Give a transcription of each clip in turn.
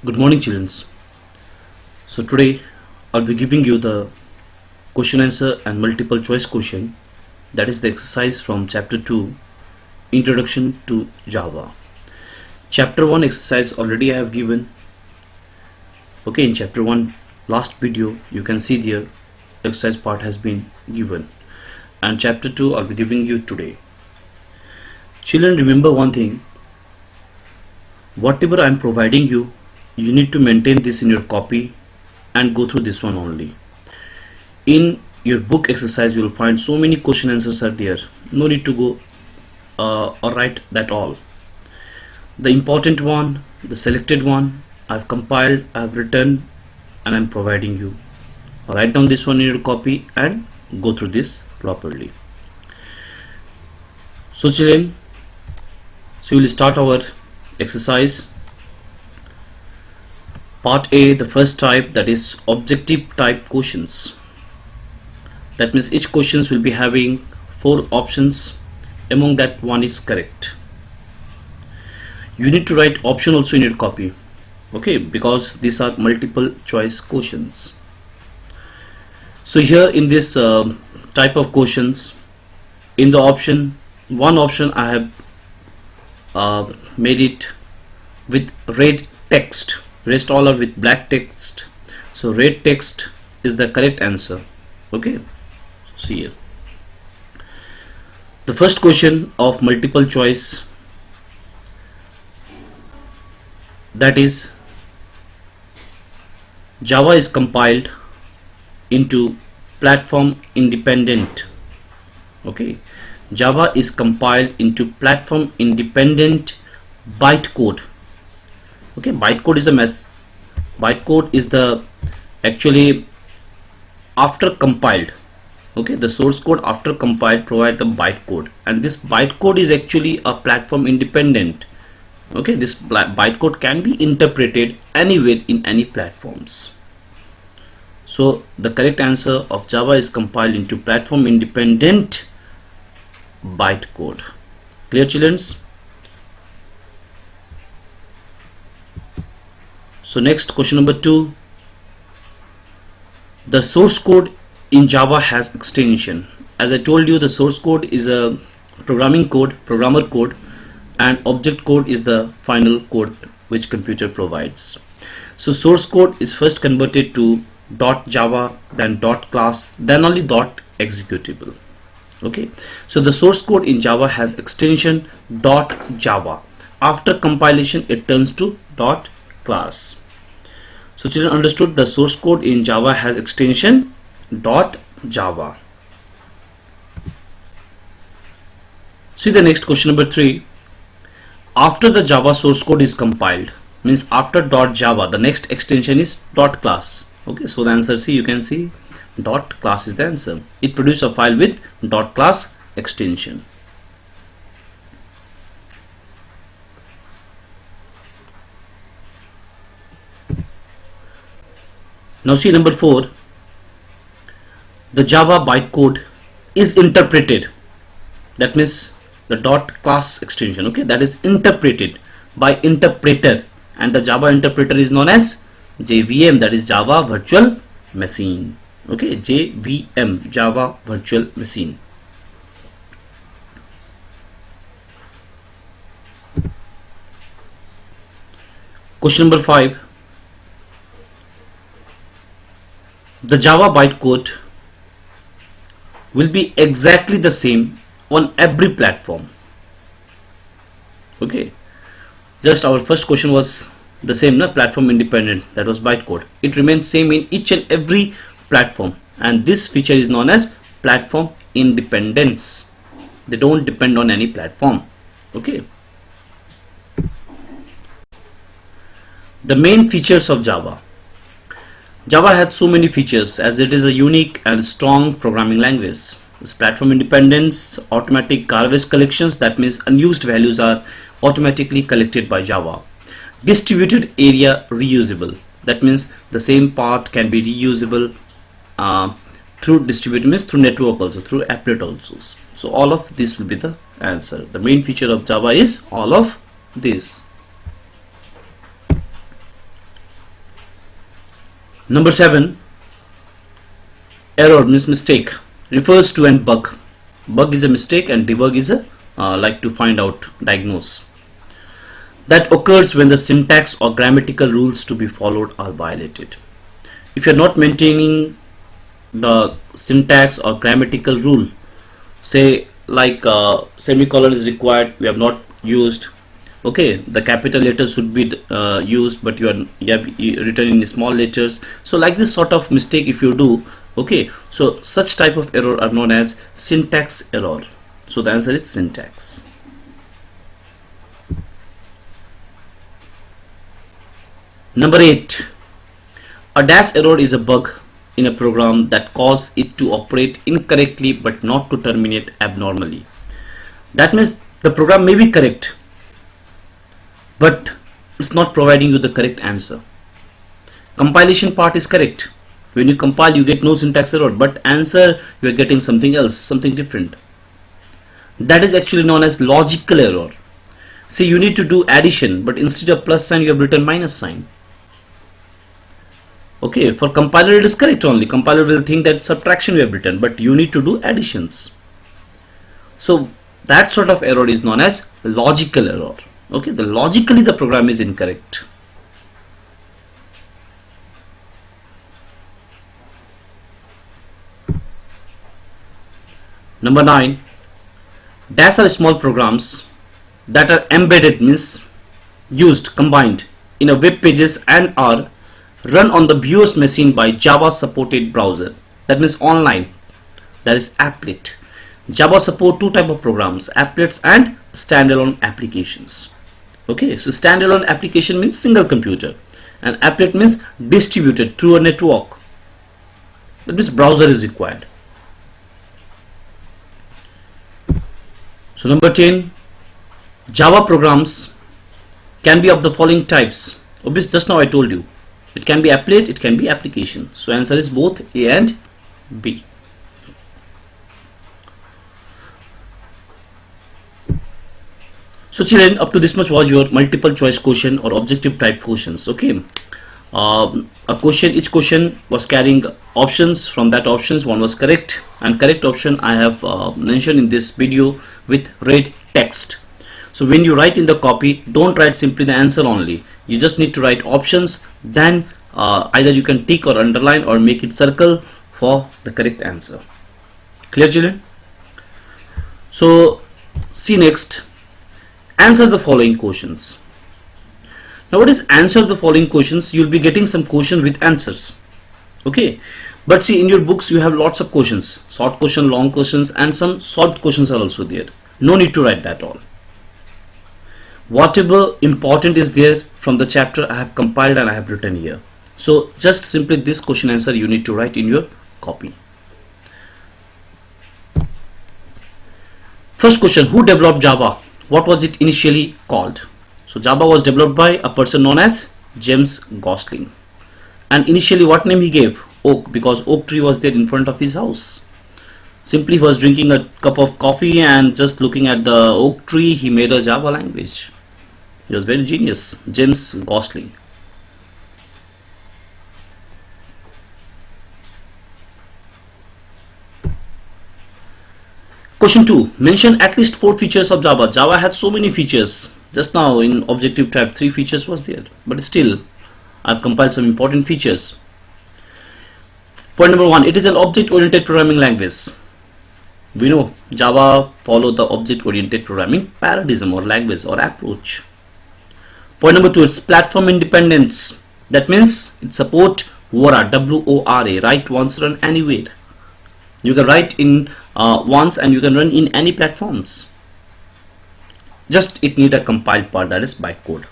Good morning, children. So today I'll be giving you the question answer and multiple choice question, that is the exercise from chapter 2, Introduction to Java. Chapter 1 exercise already I have given. Okay, in chapter 1 last video you can see the exercise part has been given, and chapter 2 I'll be giving you today. Children, remember one thing: whatever I am providing you, you need to maintain this in your copy and go through this one only. In your book exercise you will find so many question answers are there. No need to go or write that all. The important one, the selected one, I've compiled, I've written, and I'm providing you. Write down this one in your copy and go through this properly. So children, so we will start our exercise. Part A, the first type, that is objective type questions. That means each questions will be having 4 options. Among that, one is correct. You need to write option also in your copy, okay, because these are multiple choice questions. So here in this type of questions, in the option, one option I have made it with red text, rest all are with black text. So red text is the correct answer. Okay, see here. The first question of multiple choice, that is Java is compiled into platform independent. Okay, Java is compiled into platform independent bytecode. Okay, bytecode is a mess. Bytecode is the actually after compiled. Okay, the source code after compiled provide the bytecode, and this bytecode is actually a platform independent. Okay, this bytecode can be interpreted anywhere in any platforms. So the correct answer of Java is compiled into platform independent bytecode. Clear, children? So next, question number 2. The source code in Java has extension. As I told you, the source code is a programming code, programmer code, and object code is the final code which computer provides. So source code is first converted to .java, then .class, then only .executable. Okay, so the source code in Java has extension .java. After compilation it turns to .class. So children, understood the source code in Java has extension .java. See the next question number 3. After the Java source code is compiled, means after .java, the next extension is .class. Okay, so the answer C, you can see .class is the answer. It produces a file with .class extension. Now see number 4. The Java bytecode is interpreted. That means the .class extension, okay, that is interpreted by interpreter, and the Java interpreter is known as JVM, that is Java Virtual Machine. Okay, JVM, Java Virtual Machine. Question number 5. The Java bytecode will be exactly the same on every platform. Okay, just our first question was the same, na, platform independent, that was bytecode. It remains same in each and every platform, and this feature is known as platform independence. They don't depend on any platform. Okay, the main features of Java. Java has so many features as it is a unique and strong programming language. This platform independence, automatic garbage collections, that means unused values are automatically collected by Java. Distributed area reusable, that means the same part can be reusable through distributed, means through network also, through applet also. So all of this will be the answer. The main feature of Java is all of this. Number 7, error means mistake, refers to an bug. Bug is a mistake and debug is a like to find out, diagnose. That occurs when the syntax or grammatical rules to be followed are violated. If you are not maintaining the syntax or grammatical rule, say like semicolon is required, we have not used, okay, the capital letters should be used, but you have written in small letters. So like this sort of mistake if you do, okay, so such type of error are known as syntax error. So the answer is syntax. Number 8, a dash error is a bug in a program that causes it to operate incorrectly but not to terminate abnormally. That means the program may be correct, but it's not providing you the correct answer. Compilation part is correct. When you compile, you get no syntax error, but answer you are getting something else, something different. That is actually known as logical error. See, you need to do addition, but instead of plus sign you have written minus sign. Okay, for compiler it is correct only. Compiler will think that subtraction you have written, but you need to do additions. So that sort of error is known as logical error. Okay, logically the program is incorrect. Number 9, dash are small programs that are embedded, means used, combined in a web pages and are run on the BIOS machine by Java supported browser. That means online, that is applet. Java support two type of programs, applets and standalone applications. Okay, so standalone application means single computer and applet means distributed through a network. That means browser is required. So number 10, Java programs can be of the following types. Obviously just now I told you, it can be applet, it can be application. So answer is both A and B. So children, up to this much was your multiple choice question or objective type questions. Okay, a question, each question was carrying options. From that options, one was correct, and correct option I have mentioned in this video with red text. So when you write in the copy, don't write simply the answer only. You just need to write options, then either you can tick or underline or make it circle for the correct answer. Clear children? So see next, answer the following questions. Now what is answer the following questions? You'll be getting some question with answers. Okay, but see in your books you have lots of questions, short question, long questions, and some solved questions are also there. No need to write that all. Whatever important is there from the chapter I have compiled and I have written here. So just simply this question answer you need to write in your copy. First question, who developed Java? What was it initially called? So Java was developed by a person known as James Gosling. And initially what name he gave? Oak, because oak tree was there in front of his house. Simply he was drinking a cup of coffee and just looking at the oak tree, he made a Java language. He was very genius, James Gosling. Question 2. Mention at least 4 features of Java. Java had so many features. Just now in objective type 3 features was there. But still, I've compiled some important features. Point number 1. It is an object-oriented programming language. We know Java follow the object-oriented programming paradigm or language or approach. Point number 2. It's platform independence. That means it supports WORA, W-O-R-A, write once, run anywhere. You can write in once and you can run in any platforms. Just it need a compiled part, that is bytecode.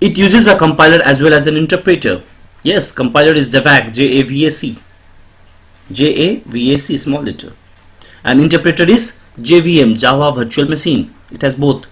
It uses a compiler as well as an interpreter. Yes, compiler is JAVAC, J-A-V-A-C. J-A-V-A-C, small letter. And interpreter is JVM, Java Virtual Machine. It has both.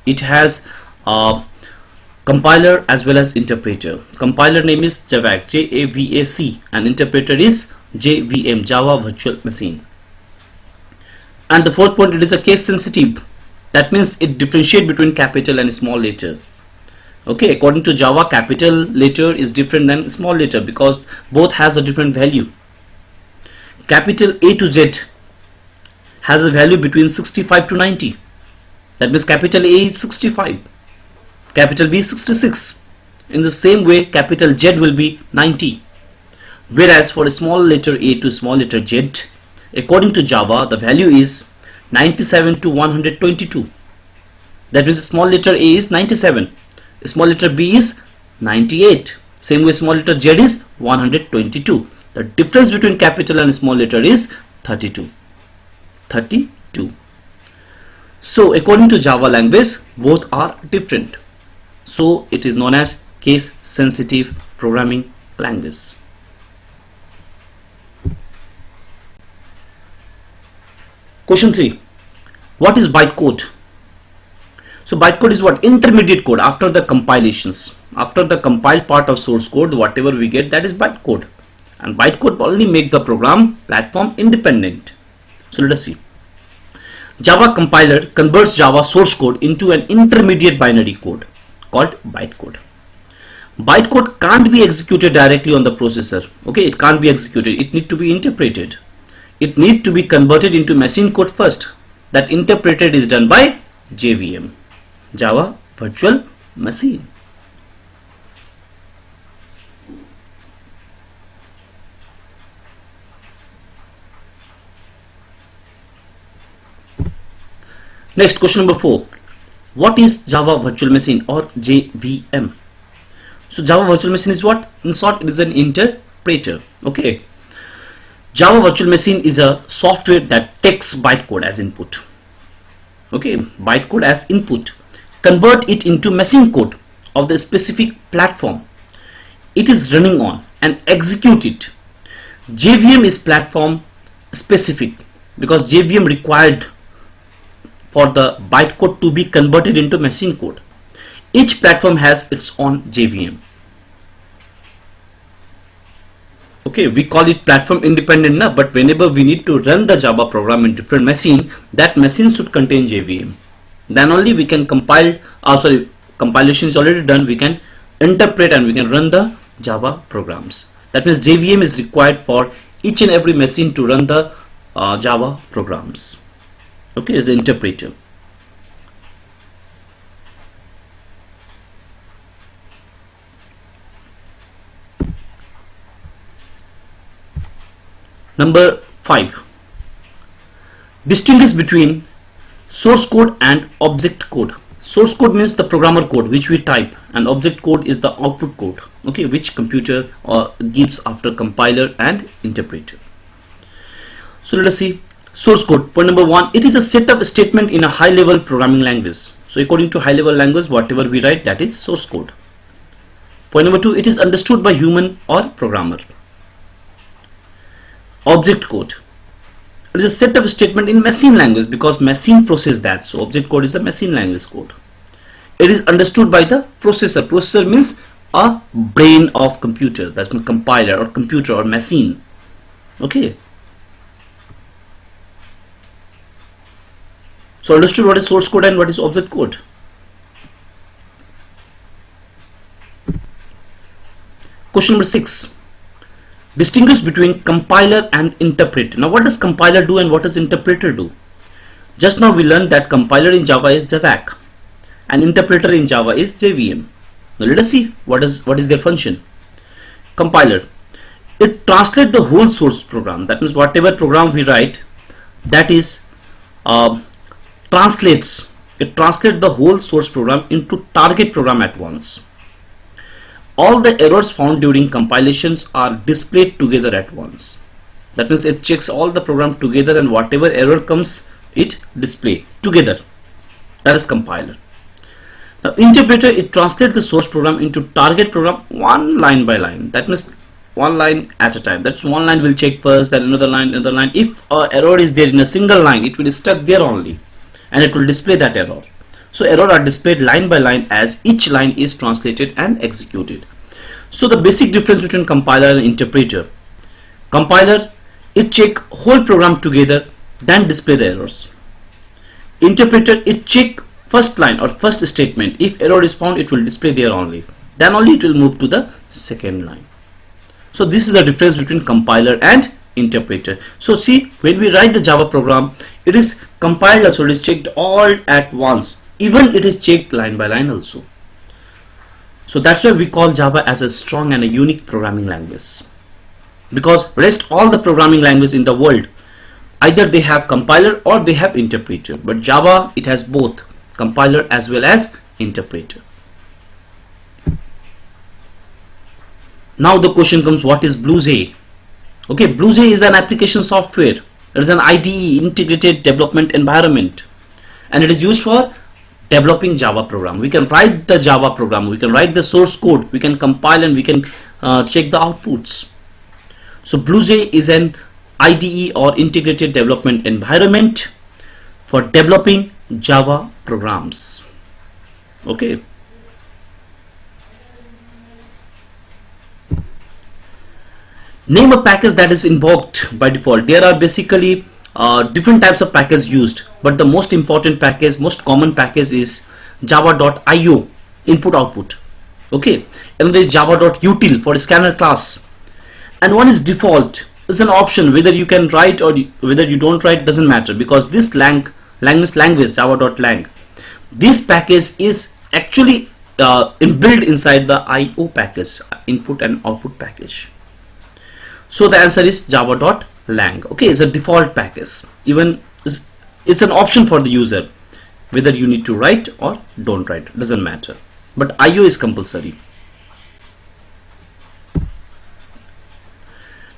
It has compiler as well as interpreter. Compiler name is JAVAC, J-A-V-A-C, and interpreter is JVM, Java Virtual Machine. And the fourth point, it is a case sensitive. That means it differentiates between capital and small letter. Okay, according to Java, capital letter is different than small letter because both has a different value. Capital A to Z has a value between 65 to 90. That means capital A is 65, capital B is 66. In the same way, capital Z will be 90. Whereas for a small letter A to small letter Z, according to Java, the value is 97 to 122. That means small letter A is 97, small letter B is 98. Same way, small letter Z is 122. The difference between capital and small letter is 32. So according to Java language, both are different. So it is known as case sensitive programming language. Question 3. What is bytecode? So bytecode is what? Intermediate code after the compilations. After the compiled part of source code, whatever we get, that is bytecode. And bytecode only make the program platform independent. So let us see. Java compiler converts Java source code into an intermediate binary code called bytecode. Bytecode can't be executed directly on the processor. Okay, it can't be executed. It needs to be interpreted. It needs to be converted into machine code first. That interpreted is done by JVM, Java Virtual Machine. Next, question number 4. What is Java Virtual Machine or JVM? So Java Virtual Machine is what? In short, it is an interpreter. Okay. Java Virtual Machine is a software that takes bytecode as input. Okay, bytecode as input, convert it into machine code of the specific platform it is running on and execute it. JVM is platform specific because JVM required for the bytecode to be converted into machine code. Each platform has its own JVM. Okay, we call it platform independent now, but whenever we need to run the Java program in different machine, that machine should contain JVM. Then only we can compile, compilation is already done, we can interpret and we can run the Java programs. That means JVM is required for each and every machine to run the Java programs. Okay, is the interpreter. Number 5. Distinguish between source code and object code. Source code means the programmer code which we type, and object code is the output code, okay, which computer gives after compiler and interpreter. So let us see. Source code. Point number 1. It is a set of statement in a high level programming language. So according to high level language, whatever we write, that is source code. Point number 2. It is understood by human or programmer. Object code. It is a set of statement in machine language because machine process that. So object code is the machine language code. It is understood by the processor. Processor means a brain of computer. That's a compiler or computer or machine. Okay. So understood what is source code and what is object code. Question number 6. Distinguish between compiler and interpreter. Now what does compiler do and what does interpreter do? Just now we learned that compiler in Java is JAVAC and interpreter in Java is JVM. Now let us see what is their function. Compiler. It translates the whole source program. That means whatever program we write, that is translates the whole source program into target program at once. All the errors found during compilations are displayed together at once. That means it checks all the program together and whatever error comes, it display together. That is compiler. Now interpreter, it translates the source program into target program one line by line. That means one line at a time. That's one line will check first, then another line, another line. If error is there in a single line, it will be stuck there only and it will display that error. So error are displayed line by line as each line is translated and executed. So the basic difference between compiler and interpreter. Compiler, it check whole program together, then display the errors. Interpreter, it check first line or first statement. If error is found, it will display there only. Then only it will move to the second line. So this is the difference between compiler and interpreter. So see, when we write the Java program, it is compiled also, it is checked all at once. Even it is checked line by line also. So that's why we call Java as a strong and a unique programming language. Because rest all the programming languages in the world, either they have compiler or they have interpreter. But Java, it has both compiler as well as interpreter. Now the question comes, what is BlueJ? Okay, BlueJ is an application software. It is an IDE, integrated development environment, and it is used for developing Java program. We can write the Java program, we can write the source code, we can compile, and we can check the outputs. So BlueJ is an IDE or integrated development environment for developing Java programs. Okay. Name a package that is invoked by default. There are basically different types of packages used, but the most important package, most common package is java.io, input output. Okay, and there is java.util for scanner class, and one is default. Is an option whether you can write or whether you don't write, doesn't matter, because this language java.lang, this package is actually inbuilt inside the IO package, input and output package. So the answer is java.lang. Okay, it's a default package. Even it's an option for the user whether you need to write or don't write, doesn't matter, but IO is compulsory.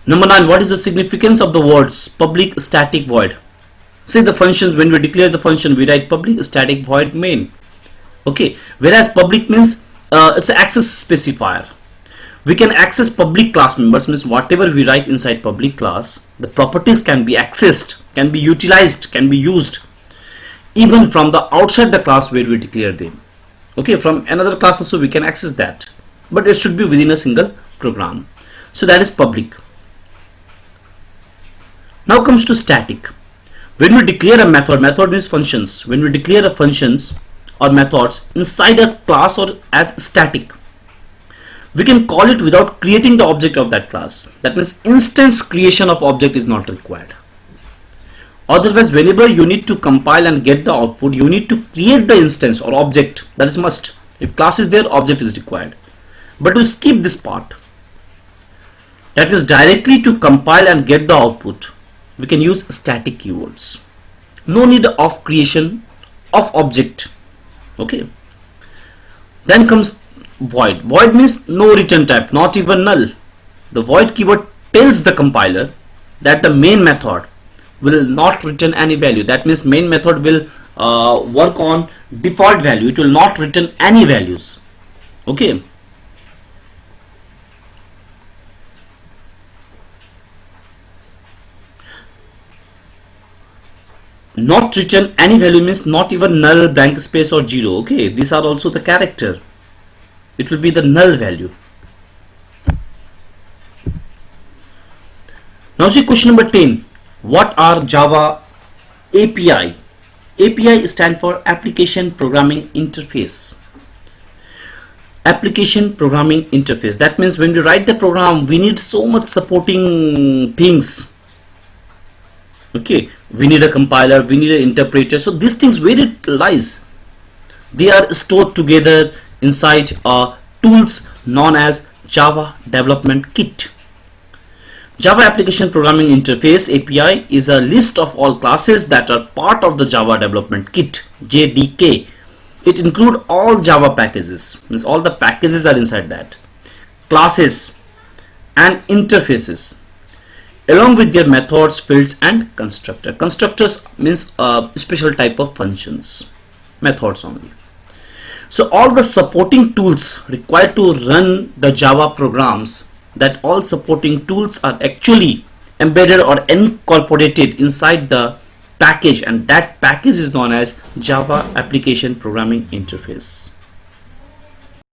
Number 9, what is the significance of the words public static void? Say the functions, when we declare the function, we write public static void main. Okay, whereas public means it's an access specifier. We can access public class members, means whatever we write inside public class, the properties can be accessed, can be utilized, can be used even from the outside the class where we declare them. Okay, from another class also we can access that, but it should be within a single program. So that is public. Now comes to static. When we declare a method means functions. When we declare a functions or methods inside a class or as static, we can call it without creating the object of that class. That means instance creation of object is not required. Otherwise, whenever you need to compile and get the output, you need to create the instance or object. That is must. If class is there, object is required. But to skip this part, that means directly to compile and get the output, we can use static keywords. No need of creation of object. Okay. Then comes void. Void means no return type, not even null. The void keyword tells the compiler that the main method will not return any value. That means main method will work on default value. It will not return any values. Okay. Not return any value means not even null, blank space or 0. Okay, these are also the character. It will be the null value. Now see question number 10. What are Java API? API stands for Application Programming Interface. Application Programming Interface. That means when we write the program, we need so much supporting things. Okay, we need a compiler, we need an interpreter. So these things, where it lies, they are stored together inside tools known as Java Development Kit. Java Application Programming Interface API is a list of all classes that are part of the Java Development Kit, JDK. It includes all Java packages, means all the packages are inside that, classes and interfaces, along with their methods, fields and constructor. Constructors means a special type of functions, methods only. So all the supporting tools required to run the Java programs, that all supporting tools are actually embedded or incorporated inside the package, and that package is known as Java Application Programming Interface.